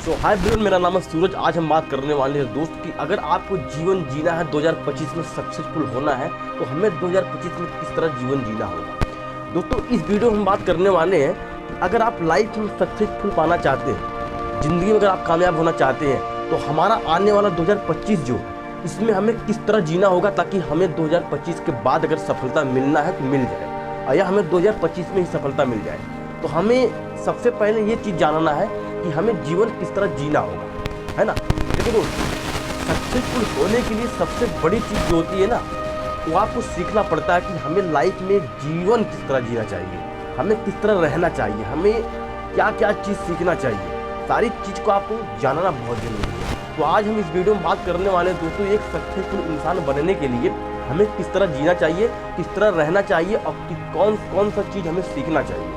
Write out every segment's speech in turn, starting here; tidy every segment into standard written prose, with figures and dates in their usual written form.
हाय Brian, मेरा नाम है सूरज। आज हम बात करने वाले हैं दोस्त कि अगर आपको जीवन जीना है 2025 में सक्सेसफुल होना है तो हमें 2025 में किस तरह जीवन जीना होगा। दोस्तों इस वीडियो में हम बात करने वाले हैं कि अगर आप लाइफ में सक्सेसफुल पाना चाहते हैं, ज़िंदगी में अगर आप कामयाब होना चाहते हैं तो हमारा आने वाला 2025 जो इसमें हमें किस तरह जीना होगा ताकि हमें 2025 के बाद अगर सफलता मिलना है तो मिल जाए या हमें 2025 में ही सफलता मिल जाए। तो हमें सबसे पहले ये चीज़ जानना है कि हमें जीवन किस तरह जीना होगा, है ना। देखिए दोस्त, सक्सेसफुल होने के लिए सबसे बड़ी चीज़ जो होती है ना, वो आपको सीखना पड़ता है कि हमें लाइफ में जीवन किस तरह जीना चाहिए, हमें किस तरह रहना चाहिए, हमें क्या क्या चीज़ सीखना चाहिए। सारी चीज़ को आपको जानना बहुत ज़रूरी है। तो आज हम इस वीडियो में बात करने वाले हैं दोस्तों, एक सक्सेसफुल इंसान बनने के लिए हमें किस तरह जीना चाहिए, किस तरह रहना चाहिए और कौन कौन सा चीज़ हमें सीखना चाहिए,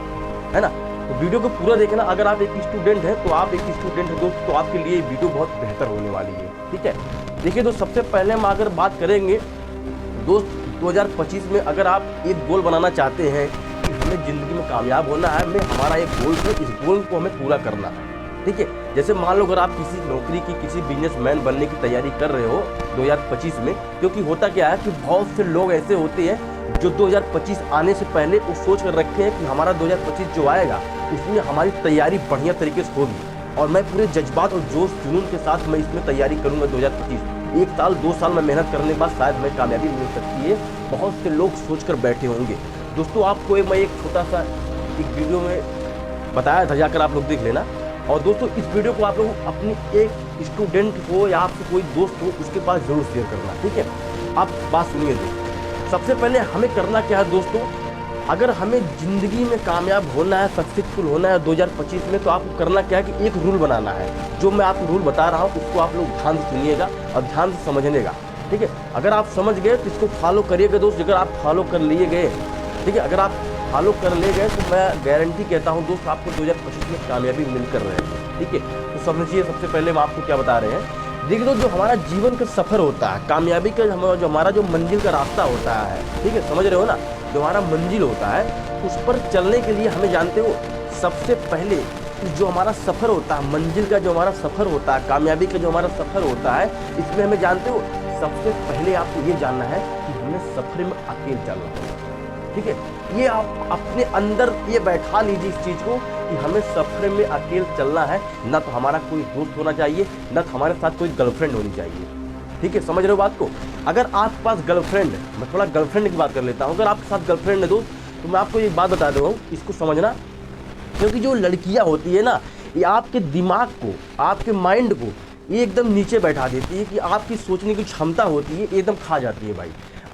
है ना। तो वीडियो को पूरा देखना। अगर आप एक स्टूडेंट हैं तो आप एक स्टूडेंट हैं दोस्त, तो आपके लिए वीडियो बहुत बेहतर होने वाली है, ठीक है। देखिए दोस्त, सबसे पहले हम अगर बात करेंगे दोस्त 2025 में अगर आप एक गोल बनाना चाहते हैं कि हमें ज़िंदगी में कामयाब होना है, हमारा एक गोल है, इस गोल को हमें पूरा करना है, ठीक है। जैसे मान लो अगर आप किसी नौकरी की, किसी बिजनेसमैन बनने की तैयारी कर रहे हो 2025 में, क्योंकि होता क्या है कि बहुत से लोग ऐसे होते हैं जो 2025 आने से पहले वो सोच कर रखे हैं कि हमारा 2025 जो आएगा उसमें हमारी तैयारी बढ़िया तरीके से होगी और मैं पूरे जज्बात और जोश जुनून के साथ मैं इसमें तैयारी करूंगा 2025। 1 साल 2 साल में मेहनत करने के बाद शायद मैं कामयाबी मिल सकती है, बहुत से लोग सोच कर बैठे होंगे। दोस्तों आपको मैं एक छोटा सा एक वीडियो में बताया था, जाकर आप लोग देख लेना। और दोस्तों इस वीडियो को आप लोग अपनी एक स्टूडेंट हो या आपसे कोई दोस्त हो उसके पास जरूर शेयर करना, ठीक है। आप बात सुनिए दोस्तों, सबसे पहले हमें करना क्या है दोस्तों, अगर हमें ज़िंदगी में कामयाब होना है, सक्सेसफुल होना है 2025 में, तो आपको करना क्या है कि एक रूल बनाना है। जो मैं आपको रूल बता रहा हूँ उसको आप लोग ध्यान से सुनिएगा और ध्यान से समझनेगा, ठीक है। अगर आप समझ गए तो इसको फॉलो करिएगा दोस्त। अगर आप फॉलो कर लिए गए, ठीक है, अगर आप फॉलो कर ले गए तो मैं गारंटी कहता हूँ दोस्त आपको 2025 में कामयाबी मिलकर रहेगी, ठीक है। तो समझिए, सबसे पहले हम आपको क्या बता रहे हैं। देखिए दोस्त, जो हमारा जीवन का सफ़र होता है, कामयाबी का जो हमारा जो मंजिल का रास्ता होता है, ठीक है, समझ रहे हो ना, जो हमारा मंजिल होता है उस पर चलने के लिए हमें जानते हो सबसे पहले जो हमारा सफ़र होता है, मंजिल का जो हमारा सफ़र होता है, कामयाबी का जो हमारा सफ़र होता है, इसमें हमें जानते हो सबसे पहले आपको ये जानना है कि हमें सफ़र में अकेले चलना है, ठीक है। ये आप अपने अंदर ये बैठा लीजिए इस चीज़ को कि हमें सफ़र में अकेले चलना है। ना तो हमारा कोई दोस्त होना चाहिए, ना तो हमारे साथ कोई गर्लफ्रेंड होनी चाहिए, ठीक है। समझ रहे हो बात को। अगर आपके पास गर्लफ्रेंड है, मैं थोड़ा गर्लफ्रेंड की बात कर लेता हूँ, अगर आपके साथ गर्लफ्रेंड है दोस्त, तो मैं आपको एक बात बता दे रहा हूँ, इसको समझना। क्योंकि जो लड़कियाँ होती है ना, ये आपके दिमाग को, आपके माइंड को ये एकदम नीचे बैठा देती है कि आपकी सोचने की क्षमता होती है एकदम खा जाती है भाई।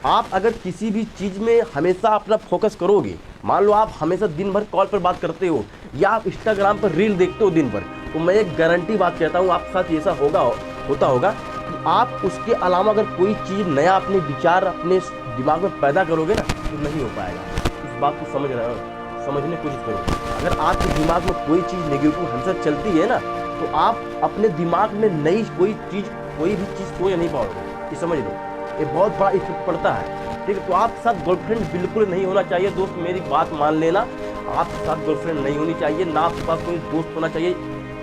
आप अगर किसी भी चीज़ में हमेशा अपना फोकस करोगे, मान लो आप हमेशा दिन भर कॉल पर बात करते हो या आप इंस्टाग्राम पर रील देखते हो दिन भर, तो मैं एक गारंटी बात कहता हूँ आपके साथ ऐसा होता होगा कि आप उसके अलावा अगर कोई चीज़ नया अपने विचार अपने दिमाग में पैदा करोगे ना तो नहीं हो पाएगा। इस बात को समझ रहे हो, समझने की कोशिश करो। अगर आपके दिमाग में कोई चीज़ नेगेटिव हमेशा चलती है ना, तो आप अपने दिमाग में नई कोई भी चीज़ सोच नहीं पाओगे। ये समझ लो, ये बहुत बड़ा इफेक्ट पड़ता है, ठीक है। तो आपके साथ गर्लफ्रेंड बिल्कुल नहीं होना चाहिए दोस्त, मेरी बात मान लेना। आपके साथ गर्लफ्रेंड नहीं होनी चाहिए, ना आपके पास कोई दोस्त होना चाहिए।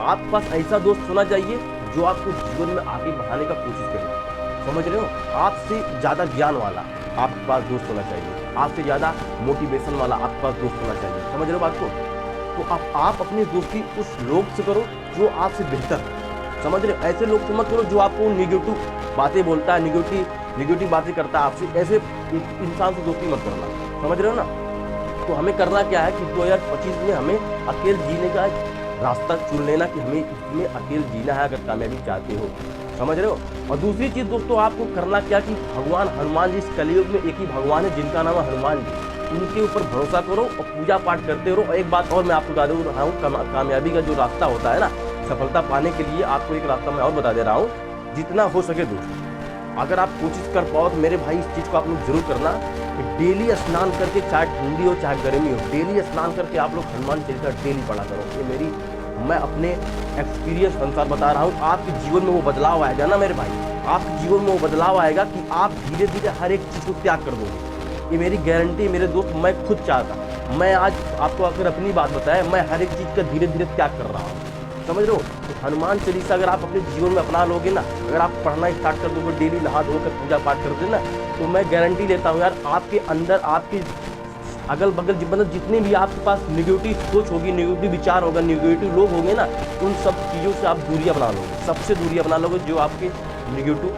आपके पास ऐसा दोस्त होना चाहिए जो आपको जीवन में आगे बढ़ाने का कोशिश करे, समझ रहे हो। आपसे ज़्यादा ज्ञान वाला आपके पास दोस्त होना चाहिए, आपसे ज़्यादा मोटिवेशन वाला आपके पास दोस्त होना चाहिए, समझ रहे हो बात को। तो आप अपनी दोस्ती उस लोग से करो जो आपसे बेहतर है, समझ रहे हो। ऐसे लोग से मत करो जो आपको निगेटिव बातें बोलता है, निगेटिव बातें करता है आपसे, ऐसे इंसान से दोस्ती मत करना, समझ रहे हो ना। तो हमें करना क्या है कि 2025 में हमें अकेले जीने का रास्ता चुन लेना कि हमें इसमें अकेले जीना है अगर कामयाबी चाहते हो, समझ रहे हो। और दूसरी चीज़ दोस्तों आपको करना क्या कि भगवान हनुमान जी, इस कलयुग में एक ही भगवान है जिनका नाम है हनुमान जी, उनके ऊपर भरोसा करो और पूजा पाठ करते रहो। और एक बात और मैं आपको बता दे रहा हूँ, कामयाबी का जो रास्ता होता है ना, सफलता पाने के लिए आपको एक रास्ता मैं और बता दे रहा हूँ, जितना हो सके दोस्तों अगर आप कोशिश कर पाओ तो मेरे भाई इस चीज़ को आप लोग जरूर करना कि डेली स्नान करके, चाहे ठंडी हो चाहे गर्मी हो, डेली स्नान करके आप लोग हनुमान चालीसा डेली पढ़ा करो। ये मैं अपने एक्सपीरियंस अनुसार बता रहा हूँ। आपके जीवन में वो बदलाव आएगा ना मेरे भाई, आपके जीवन में वो बदलाव आएगा कि आप धीरे धीरे हर एक चीज़ को त्याग कर दोगे। ये मेरी गारंटी मेरे दोस्त, मैं खुद चाहता, मैं आज आपको अगर अपनी बात बताएं, मैं हर एक चीज़ का धीरे धीरे त्याग कर रहा हूँ, समझ रहे हो। तो हनुमान चालीसा अगर आप अपने जीवन में अपना लोगे ना, अगर आप पढ़ना स्टार्ट कर दोगे, डेली नहा धोकर पूजा पाठ कर देना, तो मैं गारंटी देता हूँ यार, आपके अंदर, आपके अगल बगल मतलब जितने भी आपके पास निगेटिव सोच होगी, निगेटिव विचार होगा, निगेटिव लोग होंगे ना, उन सब चीज़ों से आप दूरियाँ बना लोगे, सबसे दूरियाँ बना लोगे जो आपके निगेटिव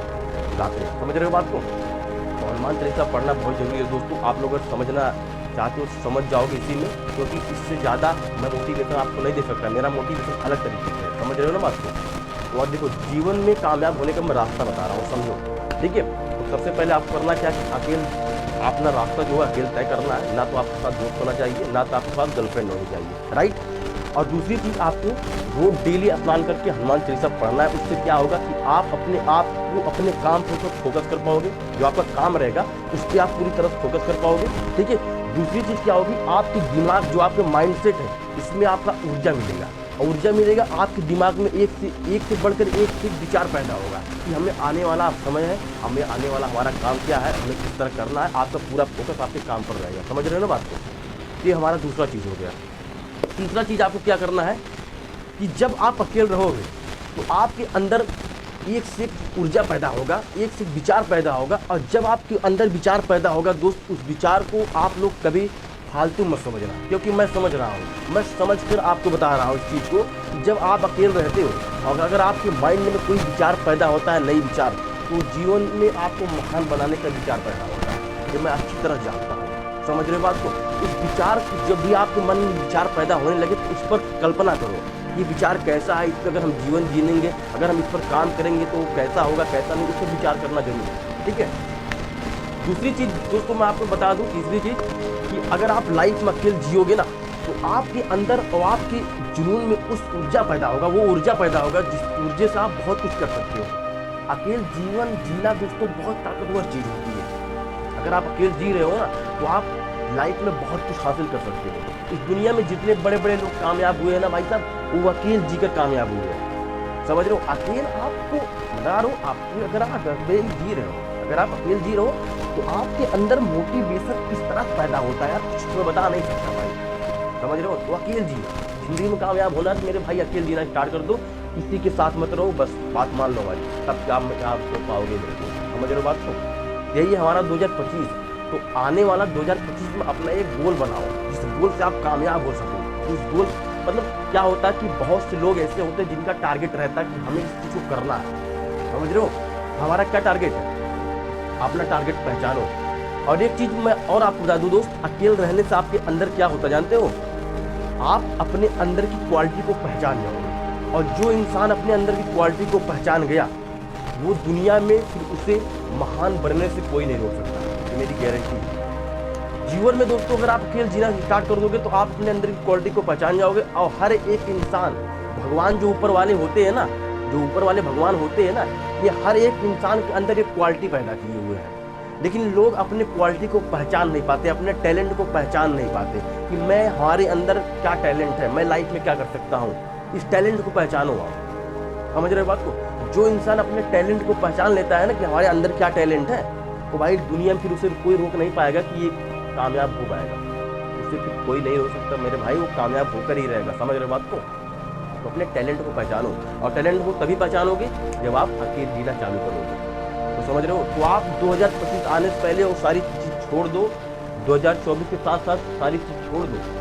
लाते हैं। समझ रहे हो बात को? तो हनुमान चालीसा पढ़ना बहुत जरूरी है दोस्तों। आप लोग अगर समझना चाहते हो समझ जाओगे इसी में, क्योंकि इससे ज़्यादा मैं मोटिवेशन आपको नहीं दे सकता, मेरा मोटिवेशन अलग तरीके से है। समझ रहे हो ना बात को? और देखो, जीवन में कामयाब होने का मैं रास्ता बता रहा हूँ, समझो। ठीक है, तो सबसे पहले आपको करना क्या है, अकेले अपना रास्ता जो है अकेले तय करना है। ना तो आपके साथ दोस्त होना चाहिए, ना तो आपके पास गर्लफ्रेंड होनी चाहिए, राइट। और दूसरी चीज़, आपको वो डेली स्नान करके हनुमान चालीसा पढ़ना है। उससे क्या होगा कि आप अपने आप को अपने काम पर फोकस कर पाओगे, जो आपका काम रहेगा उस पर आप पूरी तरह फोकस कर पाओगे। ठीक है, दूसरी चीज़ क्या होगी, आपकी दिमाग, जो आपका माइंडसेट है, इसमें आपका ऊर्जा मिलेगा। ऊर्जा मिलेगा, आपके दिमाग में एक से बढ़कर एक विचार पैदा होगा कि हमें आने वाला समय है, हमें आने वाला हमारा काम क्या है, हमें किस तरह करना है। आपका पूरा फोकस आपके काम पर रहेगा। समझ रहे हो ना बात को? ये हमारा दूसरा चीज़ हो गया। तीसरा चीज़ आपको क्या करना है कि जब आप अकेले रहोगे तो आपके अंदर एक से ऊर्जा पैदा होगा, एक से विचार पैदा होगा। और जब आपके अंदर विचार पैदा होगा दोस्त, उस विचार को आप लोग कभी फालतू मत समझना, क्योंकि मैं समझ रहा हूँ, मैं समझ कर आपको बता रहा हूँ इस चीज़ को। जब आप अकेले रहते हो और अगर आपके माइंड में कोई विचार पैदा होता है, नई विचार, तो जीवन में आपको महान बनाने का विचार पैदा होता है। ये मैं अच्छी तरह जानता हूँ। समझ रहे बात को? इस विचार, जब भी आपके मन में विचार पैदा होने लगे तो उस पर कल्पना करो, ये विचार कैसा है, इस पर अगर हम जीवन जीनेंगे, अगर हम इस पर काम करेंगे तो कैसा होगा, कैसा नहीं, इस पर विचार करना जरूरी है। ठीक है। दूसरी चीज़ दोस्तों मैं आपको बता दूं, तीसरी चीज़ कि अगर आप लाइफ में अकेले जियोगे ना, तो आपके अंदर और आपके जुनून में उस ऊर्जा पैदा होगा, वो ऊर्जा पैदा होगा जिस ऊर्जा से आप बहुत कुछ कर सकते हो। अकेले जीवन जीना दोस्तों बहुत ताकतवर चीज़ होती है। अगर आप अकेले जी रहे हो ना, तो आप लाइफ में बहुत कुछ हासिल कर सकते हो। इस दुनिया में जितने बड़े बड़े लोग कामयाब हुए हैं ना भाई साहब, वो अकेले जीकर कामयाब हुए हैं। समझ रहे हो? अकेले आपको बता रहा हूँ, आपको अगर आप अकेले जी रहे हो, अगर आप अकेले जी रहे हो तो आपके अंदर मोटिवेशन किस तरह पैदा होता है यार, कुछ मैं बता नहीं सकता भाई। समझ रहे हो? तो अकेले जी, जिंदगी में कामयाब होना तो मेरे भाई अकेले जीना स्टार्ट कर दो, किसी के साथ मत रहो, बस बात मान लो भाई, तब क्या आप पाओगे मेरे को। समझ रहे हो बात को? यही है हमारा 2025। तो आने वाला 2025 में अपना एक गोल बनाओ, जिस गोल से आप कामयाब हो सको। उस गोल मतलब क्या होता है कि बहुत से लोग ऐसे होते हैं जिनका टारगेट रहता है कि हमें इस चीज़ को करना है। समझ रहे हो? हमारा क्या टारगेट है? अपना टारगेट पहचानो। और एक चीज़ मैं और आपको बता दूं दोस्त, अकेले रहने से आपके अंदर क्या होता है जानते हो? आप अपने अंदर की क्वालिटी को पहचान जाओगे। और जो इंसान अपने अंदर की क्वालिटी को पहचान गया, वो दुनिया में फिर उसे महान बनने से कोई नहीं रोक सकता, ये मेरी गारंटी है। जीवन में दोस्तों अगर आप अकेले जीना स्टार्ट कर दोगे तो आप अपने अंदर की क्वालिटी को पहचान जाओगे। और हर एक इंसान, भगवान जो ऊपर वाले होते हैं ना, जो ऊपर वाले भगवान होते हैं ना, ये हर एक इंसान के अंदर एक क्वालिटी पैदा किए हुए हैं। लेकिन लोग अपने क्वालिटी को पहचान नहीं पाते, अपने टैलेंट को पहचान नहीं पाते कि मैं, हमारे अंदर क्या टैलेंट है, मैं लाइफ में क्या कर सकता हूँ। इस टैलेंट को पहचानो आप। समझ रहे बात को? जो इंसान अपने टैलेंट को पहचान लेता है ना कि हमारे अंदर क्या टैलेंट है, तो भाई दुनिया में फिर उसे कोई रोक नहीं पाएगा कि ये कामयाब हो पाएगा। उसे फिर कोई नहीं रोक सकता मेरे भाई, वो कामयाब होकर ही रहेगा। समझ रहे बात को? तो अपने टैलेंट को पहचानो, और टैलेंट को तभी पहचानोगे जब आप अकेले जीना चालू करोगे। तो समझ रहे हो? तो आप 2025 आने से पहले वो सारी चीज़ छोड़ दो, 2024 के साथ साथ सारी चीज़ छोड़ दो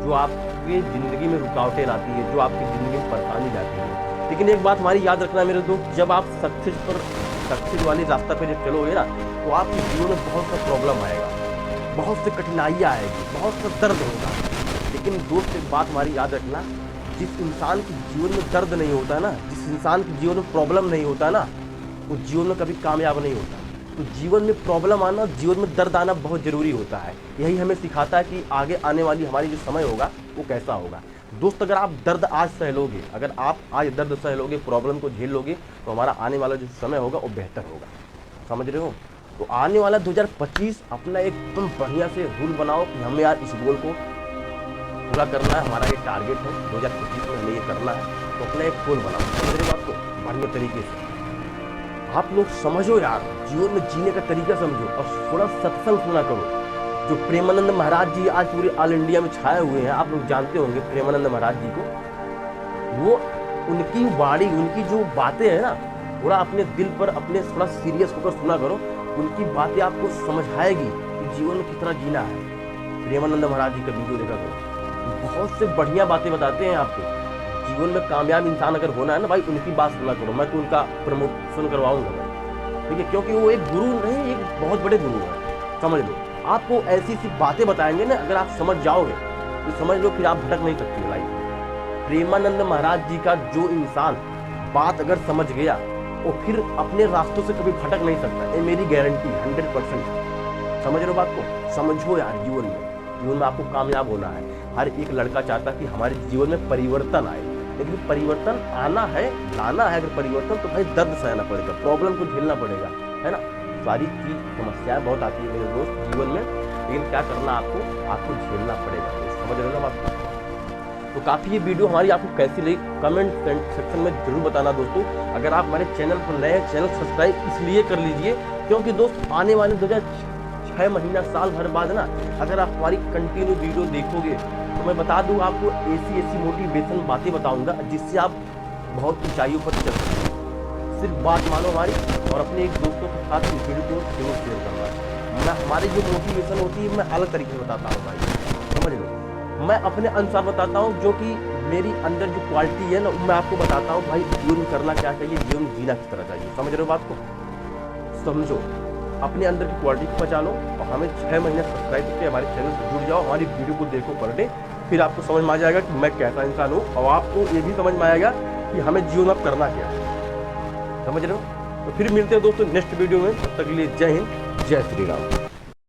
जो आपकी ज़िंदगी में रुकावटें लाती है, जो आपकी ज़िंदगी में परेशानी लाती है। लेकिन एक बात हमारी याद रखना मेरे दोस्त, जब आप सक्सेस वाली रास्ता पे जब चलोगे ना, तो आपके जीवन में बहुत सा प्रॉब्लम आएगा, बहुत से कठिनाइयाँ आएगी, बहुत सा दर्द होगा। लेकिन दोस्त एक बात हमारी याद रखना, जिस इंसान के जीवन में दर्द नहीं होता ना, जिस इंसान के जीवन में प्रॉब्लम नहीं होता ना, वो जीवन में कभी कामयाब नहीं होता। तो जीवन में प्रॉब्लम आना, जीवन में दर्द आना बहुत ज़रूरी होता है। यही हमें सिखाता है कि आगे आने वाली हमारी जो समय होगा वो कैसा होगा। दोस्त अगर आप दर्द आज सह लोगे, अगर आप आज दर्द सह लोगे, प्रॉब्लम को झेल लोगे, तो हमारा आने वाला जो समय होगा वो बेहतर होगा। समझ रहे हो? तो आने वाला 2025 अपना एकदम बढ़िया से रूल बनाओ कि हमें यार इस गोल को पूरा करना है, हमारा ये टारगेट है 2025 में हमें ये करना है। तो अपना एक गोल बनाओ। समझ रहे बात को? बढ़िया तरीके से आप लोग समझो यार, जीवन में जीने का तरीका समझो और थोड़ा सत्संग सुना करो। जो प्रेमानंद महाराज जी आज पूरे ऑल इंडिया में छाए हुए हैं, आप लोग जानते होंगे प्रेमानंद महाराज जी को। वो उनकी वाणी, उनकी जो बातें हैं ना, थोड़ा अपने दिल पर अपने थोड़ा सीरियस होकर सुना करो। उनकी बातें आपको समझ आएगी कि जीवन में कितना जीना है। प्रेमानंद महाराज जी का वीडियो देखा करो, बहुत से बढ़िया बातें बताते हैं आपको। जीवन में कामयाब इंसान अगर होना है ना भाई, उनकी बात सुना करो। मैं तो उनका प्रमोशन करवाऊंगा मैं, ठीक है, क्योंकि वो एक गुरु नहीं, एक बहुत बड़े गुरु हैं, समझ लो। आपको ऐसी सी बातें बताएंगे ना, अगर आप समझ जाओगे तो समझ लो फिर आप भटक नहीं सकते लाइफ में। प्रेमानंद महाराज जी का जो इंसान बात अगर समझ गया, वो फिर अपने रास्तों से कभी भटक नहीं सकता, ये मेरी गारंटी 100%। समझ रहे हो बात को? समझो यार, जीवन में आपको कामयाब होना है। हर एक लड़का चाहता है कि हमारे जीवन में परिवर्तन आए, लेकिन परिवर्तन आना है, लाना है अगर परिवर्तन, तो भाई दर्द सहना पड़ेगा, प्रॉब्लम को झेलना पड़ेगा, है ना। सारी चीज समस्याएं बहुत आती है मेरे दोस्त जीवन में, लेकिन क्या करना आपको झेलना पड़ेगा। समझ रहे हो ना बात? तो काफ़ी ये वीडियो हमारी आपको कैसी लगी कमेंट सेक्शन में जरूर बताना दोस्तों। अगर आप हमारे चैनल पर नए, चैनल सब्सक्राइब इसलिए कर लीजिए क्योंकि दोस्त आने वाले 2006 महीना साल भर बाद ना, अगर आप हमारी कंटिन्यू वीडियो देखोगे तो मैं बता दूं आपको ऐसी मोटिवेशन बातें बताऊंगा जिससे आप बहुत ऊंचाइयों पर चल सकते हैं। सिर्फ बात मानो हमारी और अपने एक दोस्तों के साथ इस वीडियो को जरूर शेयर करना। मैं हमारी जो मोटिवेशन होती है मैं अलग तरीके से बताता हूँ भाई, समझ लो। मैं अपने अनुसार बताता हूँ, जो कि मेरी अंदर जो क्वालिटी है ना, मैं आपको बताता हूँ भाई जीवन करना क्या चाहिए, जीवन जीना किस तरह चाहिए। समझ रहे हो बात को? समझो, अपने अंदर की क्वालिटी को पहचानो और हमें 6 महीने सब्सक्राइब करके हमारे चैनल से जुड़ जाओ, हमारी वीडियो को देखो पर डे, फिर आपको समझ में आ जाएगा कि मैं कैसा इंसान हूँ और आपको ये भी समझ में आएगा कि हमें जीवन में करना क्या है। समझ रहे हो? तो फिर मिलते हैं दोस्तों नेक्स्ट वीडियो में, तब तक के लिए जय हिंद, जय श्री राम।